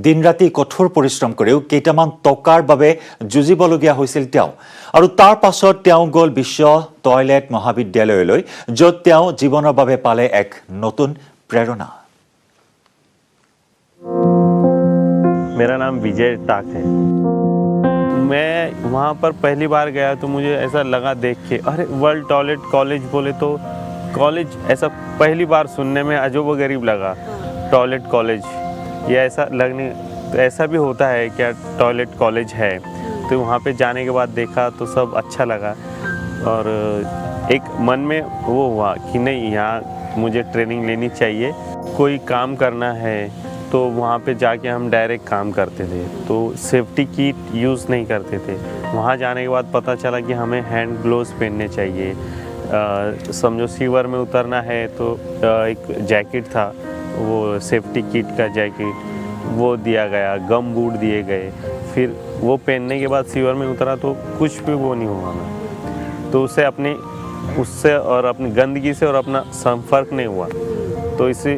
দিন ৰাতি কঠোৰ পৰিশ্ৰম কৰিও কেইটামান টকাৰ বাবে যুঁজিবলগীয়া হৈছিল তেওঁ আৰু তাৰ পাছত তেওঁ গ'ল বিশ্ব টয়লেট মহাবিদ্যালয়লৈ য'ত তেওঁ জীৱনৰ বাবে পালে এক নতুন প্ৰেৰণা। मेरा नाम विजय टाक है। मैं वहाँ पर पहली बार गया तो मुझे ऐसा लगा देख के, अरे वर्ल्ड टॉयलेट कॉलेज बोले तो कॉलेज ऐसा पहली बार सुनने में अजब-व-गरीब लगा। टॉयलेट कॉलेज ये ऐसा लगने तो ऐसा भी होता है क्या टॉयलेट कॉलेज है। तो वहाँ पे जाने के बाद देखा तो सब अच्छा लगा और एक मन में वो हुआ कि नहीं यहाँ मुझे ट्रेनिंग लेनी चाहिए। कोई काम करना है तो वहाँ पे जाके हम डायरेक्ट काम करते थे तो सेफ्टी किट यूज़ नहीं करते थे। वहाँ जाने के बाद पता चला कि हमें हैंड ग्लोव्स पहनने चाहिए। समझो सीवर में उतरना है तो एक जैकेट था, वो सेफ्टी किट का जैकेट वो दिया गया, गम बूट दिए गए। फिर वो पहनने के बाद सीवर में उतरा तो कुछ भी वो नहीं हुआ मैं तो उससे और अपनी गंदगी से और अपना संपर्क नहीं हुआ। तो इसे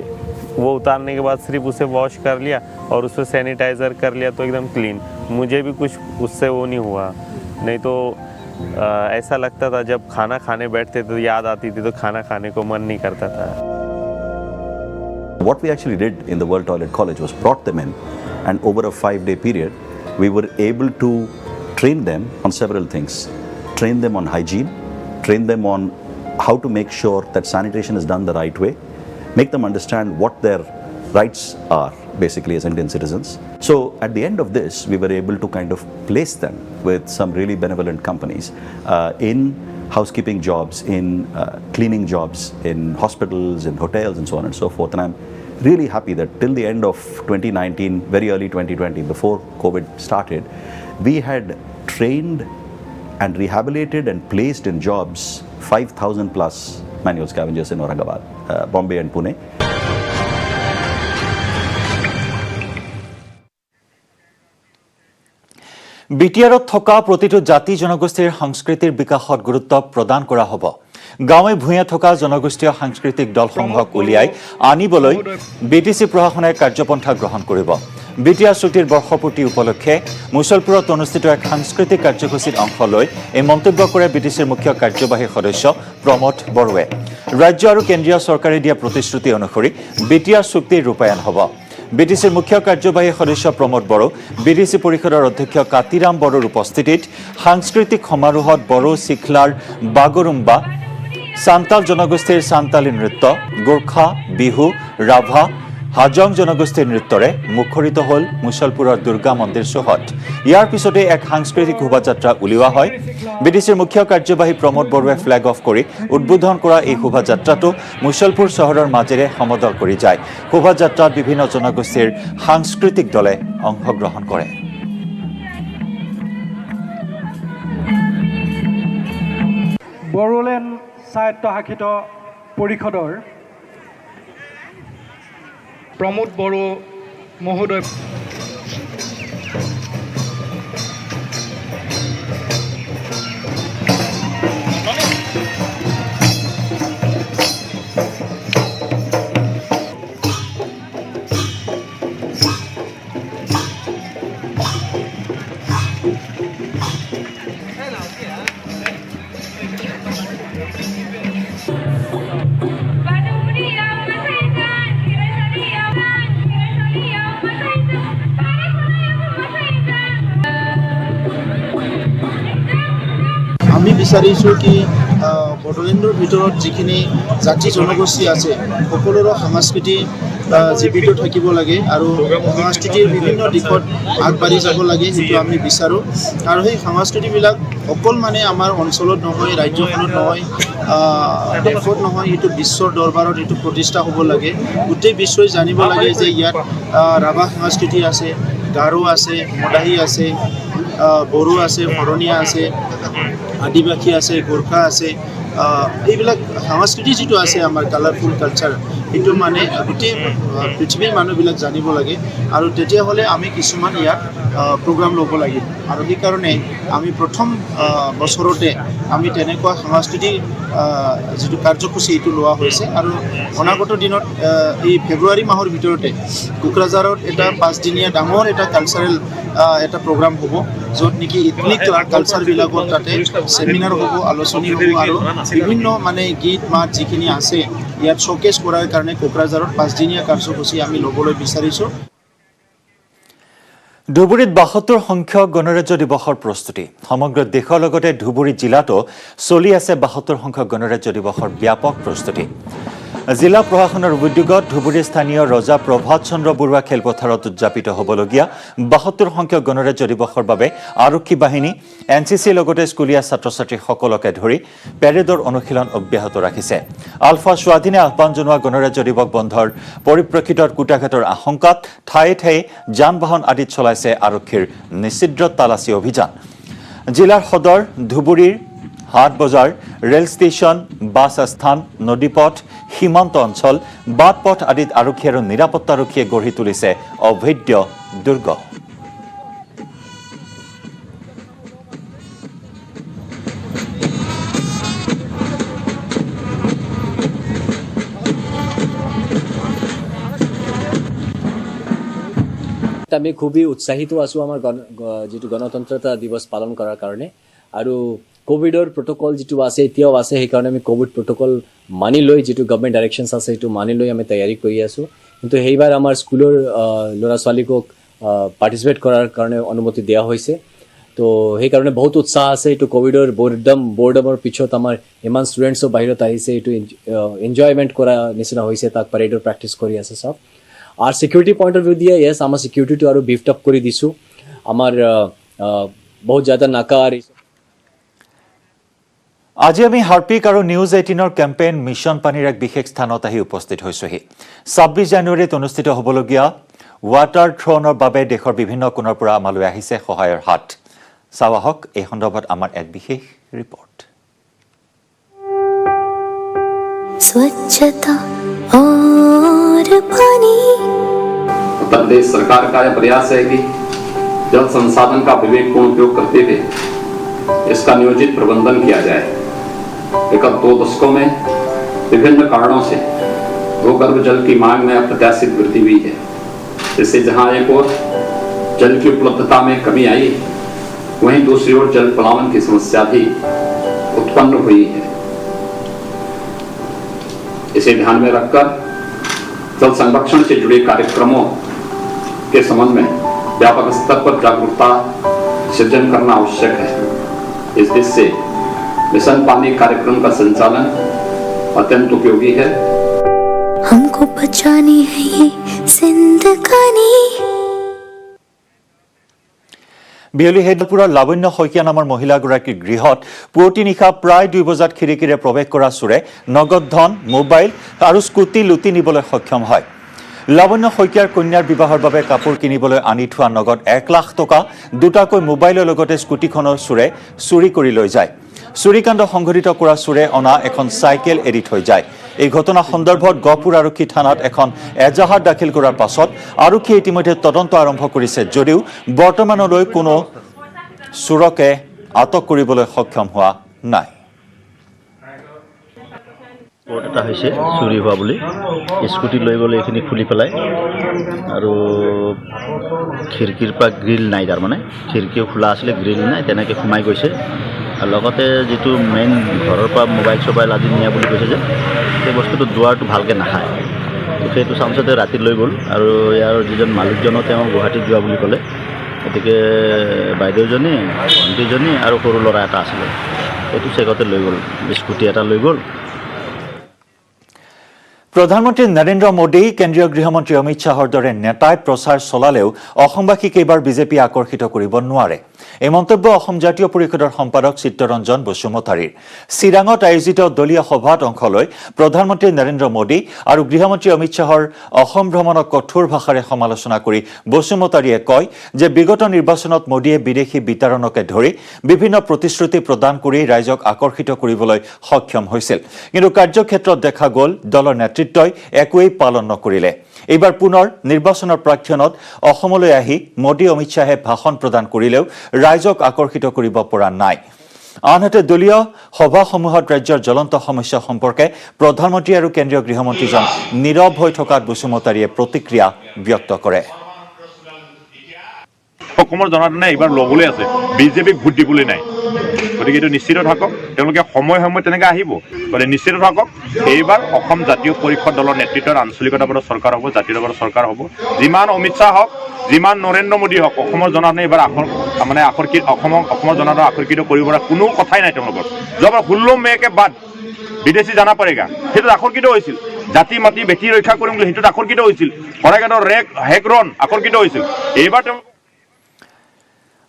वो उतारने के बाद सिर्फ उसे वॉश कर लिया और उसे सैनिटाइज़र कर लिया तो एकदम क्लीन। मुझे भी कुछ उससे वो नहीं हुआ, नहीं तो ऐसा लगता था जब खाना खाने बैठते तो याद आती थी तो खाना खाने को मन नहीं करता था। What we actually did in the World Toilet College was brought them in, and over a 5-day period we were able to train them on several things. Train them on hygiene, train them on how to make sure that sanitation is done the right way, make them understand what their rights are basically as Indian citizens. So at the end of this we were able to kind of place them with some really benevolent companies in housekeeping jobs, in cleaning jobs, in hospitals, in hotels and so on and so forth. And I'm really happy that till the end of 2019, very early 2020, before COVID started, we had trained and rehabilitated and placed in jobs 5,000 plus manual scavengers in Aurangabad, Bombay and Pune. বিটিআৰত থকা প্ৰতিটো জাতি জনগোষ্ঠীৰ সংস্কৃতিৰ বিকাশত গুৰুত্ব প্ৰদান কৰা হ'ব। গাঁৱে ভূঞে থকা জনগোষ্ঠীয় সাংস্কৃতিক দলসমূহক উলিয়াই আনিবলৈ বিটিসি প্ৰশাসনে কাৰ্যপন্থা গ্ৰহণ কৰিব। বিটিআৰ চুক্তিৰ বৰ্ষপূৰ্তি উপলক্ষে মুছলপুৰত অনুষ্ঠিত এক সাংস্কৃতিক কাৰ্যসূচীত অংশ লৈ এই মন্তব্য কৰে বিটিসিৰ মুখ্য কাৰ্যবাহী সদস্য প্ৰমোদ বড়োৱে। ৰাজ্য আৰু কেন্দ্ৰীয় চৰকাৰে দিয়া প্ৰতিশ্ৰুতি অনুসৰি বিটিআৰ চুক্তি ৰূপায়ণ হ'ব। বিটিসিৰ মুখ্য কাৰ্যবাহী সদস্য প্ৰমোদ বড়ো, বিটিসি পৰিষদৰ অধ্যক্ষ কাতিৰাম বড়োৰ উপস্থিতিত সাংস্কৃতিক সমাৰোহত বড়ো চিখলাৰ বাগৰুম্বা, সান্তাল জনগোষ্ঠীৰ সান্তালী নৃত্য, গোৰ্খা, বিহু, ৰাভা, হাজং জনগোষ্ঠীৰ নৃত্যৰে মুখৰিত হ'ল মুছলপুৰৰ দুৰ্গা মন্দিৰ চৌহদ। ইয়াৰ পিছতে এক সাংস্কৃতিক শোভাযাত্ৰা উলিওৱা হয়। বিটিসিৰ মুখ্য কাৰ্যবাহী প্ৰমোদ বড়োৱে ফ্লেগ অফ কৰি উদ্বোধন কৰা এই শোভাযাত্ৰাটো মুছলপুৰ চহৰৰ মাজেৰে সমদল কৰি যায়। শোভাযাত্ৰাত বিভিন্ন জনগোষ্ঠীৰ সাংস্কৃতিক দলে অংশগ্ৰহণ কৰে। বড়োলেণ্ড স্বায়ত্তশাসিত পৰিষদৰ প্ৰমোদ বড়ো মহোদয় আমি বিচাৰিছোঁ কি বড়োলেণ্ডৰ ভিতৰত যিখিনি জাতি জনগোষ্ঠী আছে সকলোৰে সংস্কৃতি জীৱিত থাকিব লাগে আৰু সংস্কৃতিৰ বিভিন্ন দিশত আগবাঢ়ি যাব লাগে, সেইটো আমি বিচাৰোঁ। আৰু সেই সংস্কৃতিবিলাক অকল মানে আমাৰ অঞ্চলত নহয়, ৰাজ্যখনত নহয়, দেশত নহয়, এইটো বিশ্বৰ দৰবাৰত এইটো প্ৰতিষ্ঠা হ'ব লাগে। গোটেই বিশ্বই জানিব লাগে যে ইয়াত ৰাভা সংস্কৃতি আছে, গাৰো আছে, মদাহী আছে, বড়ো আছে, শৰণীয়া আছে, আদিবাসী আছে, গোৰ্খা আছে। এইবিলাক সংস্কৃতি যিটো আছে আমাৰ কালাৰফুল কালচাৰ, সেইটো মানে গোটেই পৃথিৱীৰ মানুহবিলাক জানিব লাগে আৰু তেতিয়াহ'লে আমি কিছুমান ইয়াত প্ৰগ্ৰাম ল'ব লাগিব আৰু সেইকাৰণে আমি প্ৰথম বছৰতে আমি তেনেকুৱা সাংস্কৃতিক যিটো কাৰ্যসূচী এইটো লোৱা হৈছে আৰু অনাগত দিনত এই ফেব্ৰুৱাৰী মাহৰ ভিতৰতে কোকৰাঝাৰত এটা 5 দিনীয়া ডাঙৰ এটা কালচাৰেল এটা প্ৰগ্ৰাম হ'ব য'ত নেকি ইথনিক কালচাৰবিলাকৰ তাতে চেমিনাৰ হ'ব আলোচনী হ'ব আৰু বিভিন্ন মানে গীত মাত যিখিনি আছে ইয়াত শ্ব'কেছ কৰাৰ কাৰণে কোকৰাঝাৰত 5 দিনীয়া কাৰ্যসূচী আমি ল'বলৈ বিচাৰিছোঁ ধুবুৰীত ৭২ সংখ্যক গণৰাজ্য দিৱসৰ প্ৰস্তুতি সমগ্ৰ দেশৰ লগতে ধুবুৰী জিলাতো চলি আছে ৭২ সংখ্যক গণৰাজ্য দিৱসৰ ব্যাপক প্ৰস্তুতি জিলা প্ৰশাসনৰ উদ্যোগত ধুবুৰীৰ স্থানীয় ৰজা প্ৰভাত চন্দ্ৰ বৰুৱা খেলপথাৰত উদযাপিত হ'বলগীয়া ৭২ সংখ্যক গণৰাজ্য দিৱসৰ বাবে আৰক্ষী বাহিনী এনচিচি লগতে স্কুলীয়া ছাত্ৰ ছাত্ৰীসকলকে ধৰি পেৰেডৰ অনুশীলন অব্যাহত ৰাখিছে আলফা স্বাধীনে আহ্বান জনোৱা গণৰাজ্য দিৱস বন্ধৰ পৰিপ্ৰেক্ষিতত কুটাঘাটৰ আশংকাত ঠায়ে ঠায়ে যান বাহন আদিত চলাইছে আৰক্ষীৰ নিষিদ্ধ তালাচী অভিযান জিলাৰ সদৰ ধুবুৰীৰ হাট বজাৰ ৰেল ষ্টেচন বাছ আস্থান নদীপথ সীমান্ত অঞ্চল বাটপথ আদিত আৰক্ষী আৰু নিৰাপত্তাৰক্ষীয়ে গঢ়ি তুলিছে অভেদ্য দুৰ্গ আমি খুবই উৎসাহিত আছো আমাৰ যেটো গণতন্ত্ৰতা দিৱস পালন কৰাৰ কাৰণে আৰু কোভিডৰ প্ৰটোকল যেটো আছে এতিয়াও আছে সেই কাৰণে আমি কোভিড প্ৰটোকল মানি লৈ যেটো গভৰ্ণমেণ্ট ডাইৰেকশনছ আছে এটো মানি লৈ আমি তৈয়াৰী কৰি আছো কিন্তু সেইবাৰ আমাৰ স্কুলৰ ল'ৰা ছোৱালীকক পাৰ্টিসিপেট কৰাৰ কাৰণে অনুমতি দিয়া হৈছে তো সেই কাৰণে বহুত উৎসাহ আছে এটো কোভিডৰ বৰ্ডমৰ পিছত আমাৰ ইমান ষ্টুডেন্টসও বাহিৰত আহিছে এটো এনজয়মেন্ট কৰা নিচিনা হৈছে তাক পেৰেডৰ প্ৰেক্টিস কৰি আছে সব আর সিকিউরিটি পয়েন্ট অফ ভিউ দিয়ে ইয়েস আমার সিকিউরিটি আরো বিফট আপ করে দিছো আমার বহুত জ্যাদা নাকা আর আজি আমি হাৰ্পিক আৰু নিউজ 18ৰ কেম্পেইন মিছন পানীৰ এক বিশেষ স্থানত আহি উপস্থিত হৈছোহি 26 জানুৱাৰীত অনুষ্ঠিত হ'বলগীয়া ৱাটাৰ থ্ৰনৰ বাবে দেশৰ বিভিন্ন কোণৰ পৰা আমালৈ আহিছে সহায়ৰ হাত চাৱাহক এই সন্দৰ্ভত আমাৰ এক বিশেষ ৰিপৰ্ট स्वच्छता और पानी उत्तर प्रदेश सरकार का यह प्रयास है कि जल संसाधन का विवेकपूर्ण उपयोग करते हुए इसका नियोजित प्रबंधन किया जाए विगत 2 दशकों में विभिन्न कारणों से भूगर्भ जल की मांग में अप्रत्याशित वृद्धि हुई है इससे जहां एक ओर जल की उपलब्धता में कमी आई वहीं दूसरी ओर जल पलायन की समस्या भी उत्पन्न हुई है इसे ध्यान में रखकर जल संरक्षण से जुड़े कार्यक्रमों के संबंध में व्यापक स्तर पर जागरूकता सृजन करना आवश्यक है इस दिशा से मिशन पानी कार्यक्रम का संचालन अत्यंत उपयोगी है हमको बचानी है ये जिंदगानी বিয়লি হেদপুৰৰ লাৱণ্য শইকীয়া নামৰ মহিলাগৰাকীৰ গৃহত পুৱতি নিশা প্ৰায় 2 বজাত খিৰিকীৰে প্ৰৱেশ কৰা চোৰে নগদ ধন মোবাইল আৰু স্কুটি লুটি নিবলৈ সক্ষম হয় লাৱণ্য শইকীয়াৰ কন্যাৰ বিবাহৰ বাবে কাপোৰ কিনিবলৈ আনি থোৱা নগদ 1 লাখ টকা দুটাকৈ মোবাইলৰ লগতে স্কুটিখনৰ চোৰে চুৰি কৰি লৈ যায় চুৰিকাণ্ড সংঘটিত কৰা চোৰে অনা এখন চাইকেল এৰি থৈ যায় এই ঘটনা সন্দৰ্ভত গহপুৰ আৰক্ষী থানাত এখন এজাহাৰ দাখিল কৰাৰ পাছত আৰক্ষী ইতিমধ্যে তদন্ত আৰম্ভ কৰিছে যদিও বৰ্তমানলৈ কোনো চোৰকে আটক কৰিবলৈ সক্ষম হোৱা নাই কোৰ্ট এটা হৈছে চুৰি হোৱা বুলি স্কুটি লৈ গ'লে এইখিনি খুলি পেলাই আৰু খিৰিকীৰ পৰা গ্ৰিল নাই তাৰমানে খিৰিকীও খোলা আছিলে গ্ৰিল নাই তেনেকৈ সোমাই গৈছে আৰু লগতে যিটো মেইন ঘৰৰ পৰা মোবাইল চবাইল আদি নিয়া বুলি কৈছে যে সেই বস্তুটো দুৱাৰটো ভালকৈ নাখায় সেইটো চামচতে ৰাতি লৈ গ'ল আৰু ইয়াৰ যিজন মালিকজনো তেওঁ গুৱাহাটীত যোৱা বুলি ক'লে গতিকে বাইদেউজনী ভণ্টিজনী আৰু সৰু ল'ৰা এটা আছিলে সেইটো চেগতে লৈ গ'ল স্কুটি এটা লৈ গ'ল প্ৰধানমন্ত্ৰী নৰেন্দ্ৰ মোদী কেন্দ্ৰীয় গৃহমন্ত্ৰী অমিত শ্বাহৰ দৰে নেতাই প্ৰচাৰ চলালেও অসমবাসীক এইবাৰ বিজেপি আকৰ্ষিত কৰিব নোৱাৰে এই মন্তব্য অসম জাতীয় পৰিষদৰ সম্পাদক চিত্তৰঞ্জন বসুমতাৰীৰ। চিৰাঙত আয়োজিত দলীয় সভাত অংশ লৈ প্ৰধানমন্ত্ৰী নৰেন্দ্ৰ মোদী আৰু গৃহমন্ত্ৰী অমিত শ্বাহৰ অসম ভ্ৰমণক কঠোৰ ভাষাৰে সমালোচনা কৰি বসুমতাৰীয়ে কয় যে বিগত নিৰ্বাচনত মোদীয়ে বিদেশী বিতৰণকে ধৰি বিভিন্ন প্ৰতিশ্ৰুতি প্ৰদান কৰি ৰাইজক আকৰ্ষিত কৰিবলৈ সক্ষম হৈছিল, কিন্তু কাৰ্যক্ষেত্ৰত দেখা গ'ল দলৰ নেতৃত্বই একোৱেই পালন নকৰিলে। এইবাৰ পুনৰ নিৰ্বাচনৰ প্ৰাক্ষণত অসমলৈ আহি মোদী অমিত শ্বাহে ভাষণ প্ৰদান কৰিলেও ৰাইজক আকৰ্ষিত কৰিব পৰা নাই। আনহাতে দলীয় সভাসমূহত ৰাজ্যৰ জ্বলন্ত সমস্যা সম্পৰ্কে প্ৰধানমন্ত্ৰী আৰু কেন্দ্ৰীয় গৃহমন্ত্ৰীজন নীৰৱ হৈ থকাত বসুমতাৰীয়ে প্ৰতিক্ৰিয়া ব্যক্ত কৰে। অসমৰ জনসাধাৰণে এইবাৰ ল'বলৈ আছে, বিজেপিক ভোট দিবলৈ নাই। গতিকে এইটো নিশ্চিত থাকক, তেওঁলোকে সময় তেনেকৈ আহিব। গতিকে নিশ্চিত থাকক, এইবাৰ অসম জাতীয় পৰিষদ দলৰ নেতৃত্বত আঞ্চলিকতাবাদৰ চৰকাৰ হ'ব, জাতীয়তাবাদৰ চৰকাৰ হ'ব। যিমান অমিত শ্বাহ হওক, যিমান নৰেন্দ্ৰ মোদী হওক, অসমৰ জনসাধাৰণে এইবাৰ অসমৰ জনসাধাৰণক আকৰ্ষিত কৰিব পৰা কোনো কথাই নাই তেওঁলোকৰ। যোৱাবাৰ 16 মে'কে বাদ বিদেশী জানা পাৰেগা, সেইটোত আকৰ্ষিত হৈছিল। জাতি মাতি বেটি ৰক্ষা কৰিম বুলি সেইটোত আকৰ্ষিত হৈছিল। শৰাইঘাটৰ হেকৰণ আকৰ্ষিত হৈছিল। এইবাৰ তেওঁলোক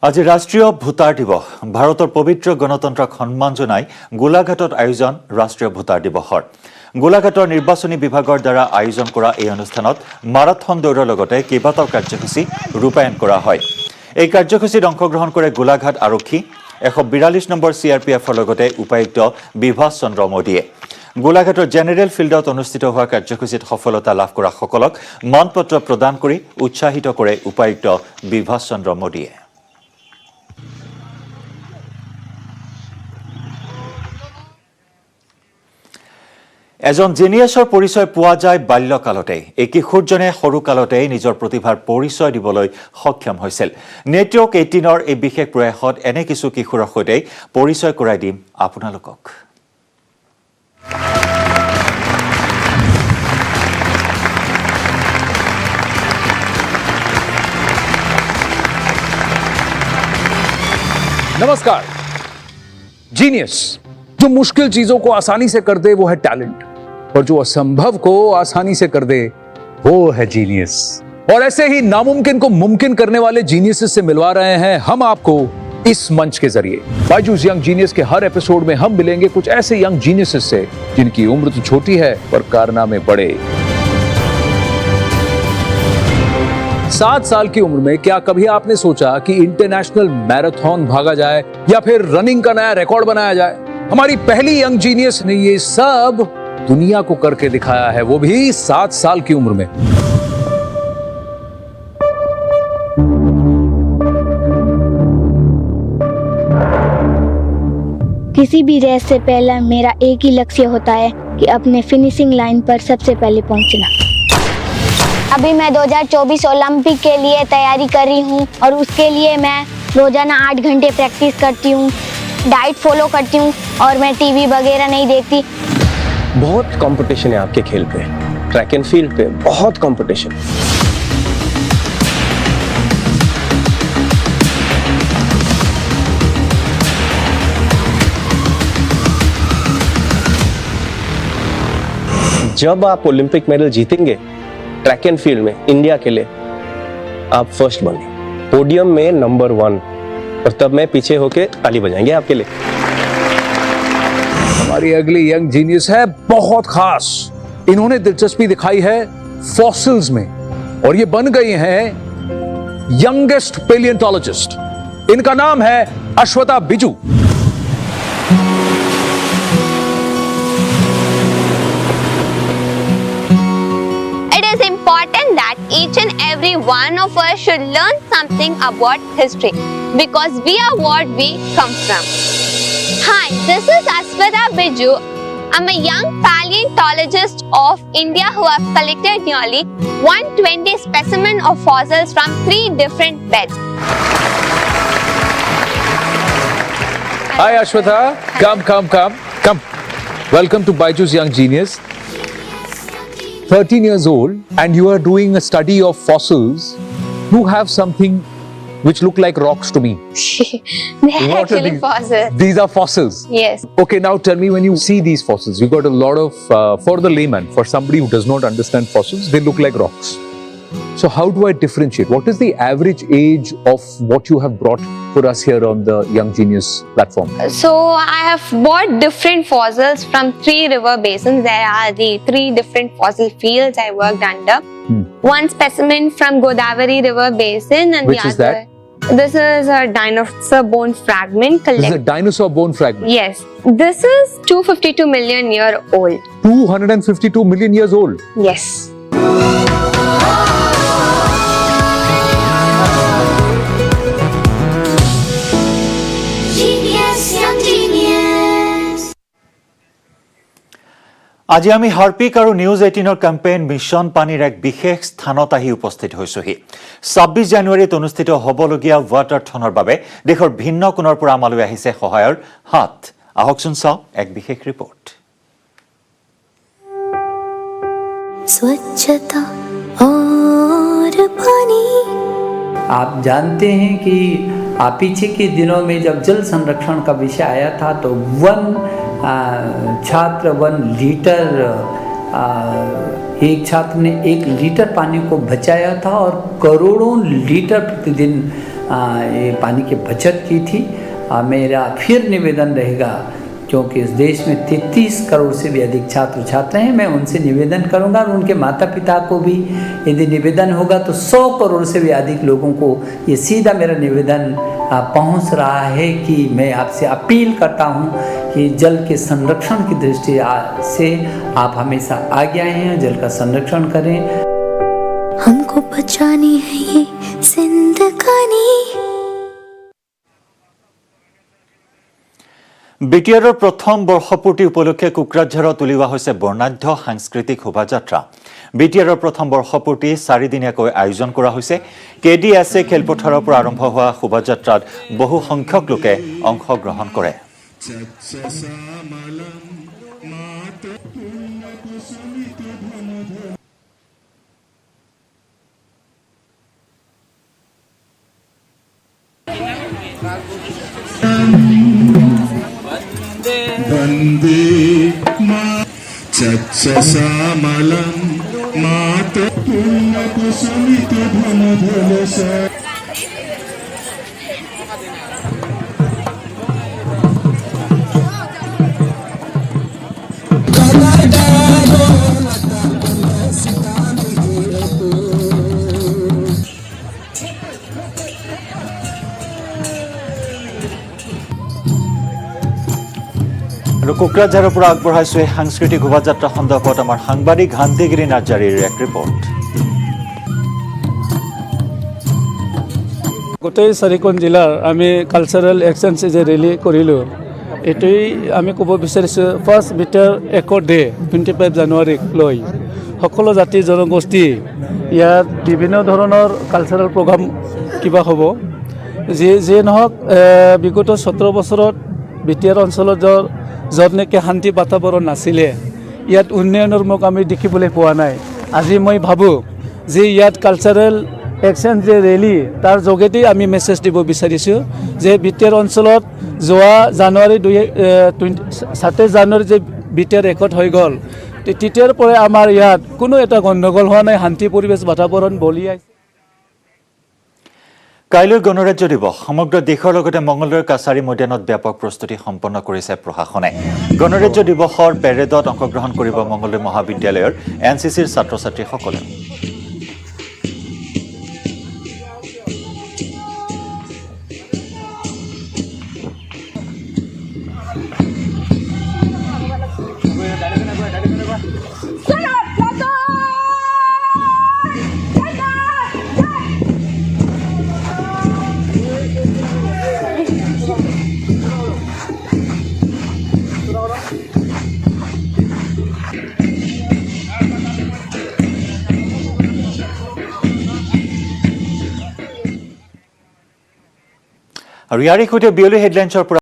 আজি ৰাষ্ট্ৰীয় ভোটাৰ দিৱস। ভাৰতৰ পবিত্ৰ গণতন্ত্ৰক সন্মান জনাই গোলাঘাটত আয়োজন ৰাষ্ট্ৰীয় ভোটাৰ দিৱসৰ। গোলাঘাটৰ নিৰ্বাচনী বিভাগৰ দ্বাৰা আয়োজন কৰা এই অনুষ্ঠানত মাৰাথন দৌৰৰ লগতে কেইবাটাও কাৰ্যসূচী ৰূপায়ণ কৰা হয়। এই কাৰ্যসূচীত অংশগ্ৰহণ কৰে গোলাঘাট আৰক্ষী, 142 নম্বৰ CRPFৰ লগতে উপায়ুক্ত বিভাস চন্দ্ৰ মোদীয়ে। গোলাঘাটৰ জেনেৰেল ফিল্ডত অনুষ্ঠিত হোৱা কাৰ্যসূচীত সফলতা লাভ কৰা সকলক মানপত্ৰ প্ৰদান কৰি উৎসাহিত কৰে উপায়ুক্ত বিভাস চন্দ্ৰ মোদীয়ে। এজন জিনিয়াছৰ পৰিচয় পোৱা যায় বাল্যকালতেই। এই কিশোৰজনে সৰুকালতেই নিজৰ প্ৰতিভাৰ পৰিচয় দিবলৈ সক্ষম হৈছিল। নেটৱৰ্ক 18ৰ এই বিশেষ প্ৰয়াসত এনে কিছু কিশোৰৰ সৈতে পৰিচয় কৰাই দিম আপোনালোকক। नमस्कार। जीनियस जो मुश्किल चीजों को आसानी से कर दे वो है टैलेंट, और जो असंभव को आसानी से कर दे वो है जीनियस। और ऐसे ही नामुमकिन को मुमकिन करने वाले जीनियसेस से मिलवा रहे हैं हम आपको इस मंच के जरिए। बायजूस यंग जीनियस के हर एपिसोड में हम मिलेंगे कुछ ऐसे यंग जीनियसेस से जिनकी उम्र तो छोटी है पर कारनामे बड़े। 7 साल की उम्र में क्या कभी आपने सोचा कि इंटरनेशनल मैराथन भागा जाए या फिर रनिंग का नया रिकॉर्ड बनाया जाए? हमारी पहली यंग जीनियस ने ये सब दुनिया को करके दिखाया है, वो भी 7 साल की उम्र में। किसी भी रेस से पहले मेरा एक ही लक्ष्य होता है कि अपने फिनिशिंग लाइन पर सबसे पहले पहुंचना। अभी मैं 2024 ओलंपिक के लिए तैयारी कर रही हूँ और उसके लिए मैं रोजाना 8 घंटे प्रैक्टिस करती हूँ, डाइट फॉलो करती हूँ और मैं टीवी वगैरह नहीं देखती। बहुत कंपटीशन है आपके खेल पे, ट्रैक एंड फील्ड पे बहुत कंपटीशन। जब आप ओलंपिक मेडल जीतेंगे ट्रैक एंड फील्ड में इंडिया के लिए, आप फर्स्ट बने पोडियम में नंबर 1, और तब मैं पीछे होके ताली बजाएंगे आपके लिए। हमारी अगली यंग जीनियस है बहुत खास। इन्होंने दिलचस्पी दिखाई है फॉसिल्स में और ये बन गई हैं यंगेस्ट पेलियोंटोलॉजिस्ट। इनका नाम है Ashwatha Biju. That each and every one of us should learn something about history because we are what we come from. Hi, this is Ashwata Biju. I'm a young paleontologist of India who have collected nearly 120 specimens of fossils from 3 different beds. Hi Ashwata, come. Welcome to Byju's Young Genius. 13 years old and you are doing a study of fossils. You have something which look like rocks to me. They're actually fossils. These are fossils? Yes. Okay, now tell me, when you see these fossils, you got a lot of, for the layman, for somebody who does not understand fossils, they look like rocks. So how do I differentiate? What is the average age of what you have brought for us here on the Young Genius platform? So I have bought different fossils from 3 river basins. There are the 3 different fossil fields I worked under. One specimen from Godavari River Basin and Which the is other. This is a dinosaur bone fragment. This is a dinosaur bone fragment. Yes. This is 252 million year old. 252 million years old. Yes. আজি আমি Harpic আৰু news 18ৰ campaign mission পানীৰ এক বিশেষ স্থানত আহি উপস্থিত হৈছোহি 26 জানুৱাৰীত অনুষ্ঠিত হ'বলগীয়া ৱাটাৰথনৰ বাবে দেশৰ ভিন্ন কোণৰ পৰা আমালৈ আহিছে সহায়ৰ হাত আহকচোন চাওঁ এক বিশেষ ৰিপৰ্ট स्वच्छता और पानी आप जानते हैं कि पीछे के दिनों में जब जल संरक्षण का विषय आया था तो छात्र 1 लीटर एक छात्र ने 1 लीटर पानी को बचाया था और करोड़ों लीटर प्रतिदिन ये पानी की बचत की थी। मेरा फिर निवेदन रहेगा क्योंकि इस देश में 33 करोड़ से भी अधिक छात्र छात्राएं हैं, मैं उनसे निवेदन करूंगा और उनके माता पिता को भी यदि निवेदन होगा तो 100 करोड़ से भी अधिक लोगों को ये सीधा मेरा निवेदन पहुंच रहा है कि मैं आपसे अपील करता हूं कि जल के संरक्षण की दृष्टि से आप हमेशा आगे आए हैं, जल का संरक्षण करें। हमको बचानी है ये जिंदगानी। বিটিআৰৰ প্ৰথম বৰ্ষপূৰ্তি উপলক্ষে কোকৰাঝাৰত উলিওৱা হৈছে বৰ্ণাঢ্য সাংস্কৃতিক শোভাযাত্ৰা বিটিআৰৰ প্ৰথম বৰ্ষপূৰ্তি 4 দিনীয়াকৈ আয়োজন কৰা হৈছে কেডিএছএ খেলপথাৰৰ পৰা আৰম্ভ হোৱা শোভাযাত্ৰাত বহু সংখ্যক লোকে অংশগ্ৰহণ কৰে वन्दे चक्षसामलं मातपुण्यकुसुमितधनधलसा আৰু কোকৰাঝাৰৰ পৰা আগবঢ়াইছো এই সাংস্কৃতিক শোভাযাত্ৰা সন্দৰ্ভত আমাৰ সাংবাদিক শান্তিগিৰি নাৰ্জাৰীৰ এক ৰিপৰ্ট গোটেই 4খন জিলাৰ আমি কালচাৰেল এক্সচেঞ্জ যে ৰেলী কৰিলোঁ এটোই আমি ক'ব বিচাৰিছোঁ ফাৰ্ষ্ট বিটাৰ একো ডে 25 জানুৱাৰীক লৈ সকলো জাতি জনগোষ্ঠী ইয়াত বিভিন্ন ধৰণৰ কালচাৰেল প্ৰগ্ৰাম কিবা হ'ব যে নহওক বিগত 17 বছৰত বিটিআৰ অঞ্চলত য'ত নেকি শান্তি বাতাবৰণ নাছিলে ইয়াত উন্নয়নৰ মুখ আমি দেখিবলৈ পোৱা নাই আজি মই ভাবোঁ যে ইয়াত কালচাৰেল এক্সচেঞ্জ যে ৰেলী তাৰ যোগেদি আমি মেছেজ দিব বিচাৰিছোঁ যে বিটিআৰ অঞ্চলত যোৱা জানুৱাৰী 27 জানুৱাৰী যে বিটিআৰ ৰেকৰ্ড হৈ গ'ল তেতিয়াৰ পৰা আমাৰ ইয়াত কোনো এটা গণ্ডগোল হোৱা নাই শান্তি পৰিৱেশ বাতাবৰণ বলি আছে কাইলৈ গণৰাজ্য দিৱস সমগ্ৰ দেশৰ লগতে মঙ্গলদৈৰ কাছাৰী ময়দানত ব্যাপক প্ৰস্তুতি সম্পন্ন কৰিছে প্ৰশাসনে গণৰাজ্য দিৱসৰ পেৰেডত অংশগ্ৰহণ কৰিব মঙ্গলদৈ মহাবিদ্যালয়ৰ এনচিচিৰ ছাত্ৰ-ছাত্ৰীসকলে আৰু ইয়াৰ সৈতে বিয়লি হেডলাইন্সৰ পৰা